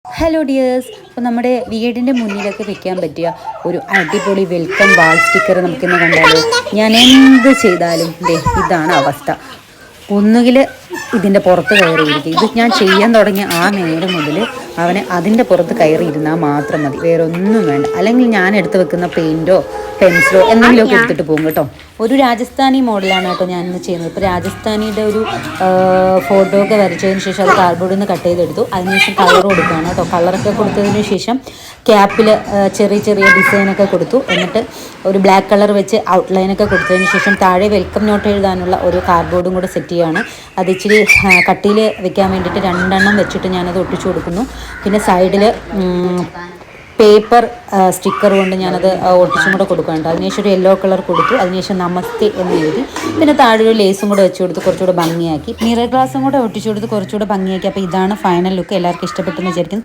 Hello dears, അപ്പോൾ നമ്മുടെ വീടിൻ്റെ മുന്നിലൊക്കെ വെക്കാൻ പറ്റിയ ഒരു അടിപൊളി വെൽക്കം വാൾ സ്റ്റിക്കർ നമുക്കിന്ന് കണ്ടാലോ. ഞാൻ എന്ത് ചെയ്താലും ഇതാണ് അവസ്ഥ. ഒന്നുകിൽ ഇതിൻ്റെ പുറത്ത് കയറിയിരിക്കും. ഇത് ഞാൻ ചെയ്യാൻ തുടങ്ങിയ ആ നേരം മുതൽ അവന് അതിൻ്റെ പുറത്ത് കയറിയിരുന്നാൽ മാത്രം മതി, വേറെ ഒന്നും വേണ്ട. അല്ലെങ്കിൽ ഞാൻ എടുത്ത് വെക്കുന്ന പെയിൻറ്റോ പെൻസിലോ എന്തെങ്കിലുമൊക്കെ എടുത്തിട്ട് പോകും കേട്ടോ. ഒരു രാജസ്ഥാനി മോഡലാണ് കേട്ടോ ഞാനിന്ന് ചെയ്യുന്നത്. ഇപ്പോൾ രാജസ്ഥാനിയുടെ ഒരു ഫോട്ടോ ഒക്കെ വരച്ചതിന് ശേഷം അത് കാർഡ്ബോർഡിൽ നിന്ന് കട്ട് ചെയ്തെടുത്തു. അതിനുശേഷം കളർ കൊടുക്കുകയാണ് കേട്ടോ. കളറൊക്കെ കൊടുത്തതിന് ശേഷം ക്യാപ്പിൽ ചെറിയ ചെറിയ ഡിസൈനൊക്കെ കൊടുത്തു. എന്നിട്ട് ഒരു ബ്ലാക്ക് കളർ വെച്ച് ഔട്ട്ലൈനൊക്കെ കൊടുത്തതിന് ശേഷം താഴെ വെൽക്കം നോട്ട് എഴുതാനുള്ള ഒരു കാർഡ്ബോർഡും കൂടെ സെറ്റ് ചെയ്യുകയാണ്. അത് ഇച്ചിരി കട്ടിയിൽ വെക്കാൻ വേണ്ടിയിട്ട് 2 എണ്ണം വെച്ചിട്ട് ഞാനത് ഒട്ടിച്ചു കൊടുക്കുന്നു. പിന്നെ സൈഡിൽ പേപ്പർ സ്റ്റിക്കർ കൊണ്ട് ഞാനത് ഒട്ടിച്ചും കൂടെ കൊടുക്കുന്നുണ്ട്. അതിനുശേഷം ഒരു യെല്ലോ കളർ കൊടുത്തു. അതിനുശേഷം നമസ്തേ എന്ന് എഴുതി. പിന്നെ താഴെ ഒരു ലേസും കൂടെ വെച്ച് കൊടുത്ത് കുറച്ചുകൂടെ ഭംഗിയാക്കി. മിറർ ഗ്ലാസും കൂടെ ഒട്ടിച്ചു കൊടുത്ത് കുറച്ചുകൂടെ ഭംഗിയാക്കി. അപ്പോൾ ഇതാണ് ഫൈനൽ ലുക്ക്. എല്ലാവർക്കും ഇഷ്ടപ്പെട്ടെന്ന് വിചാരിക്കുന്നു.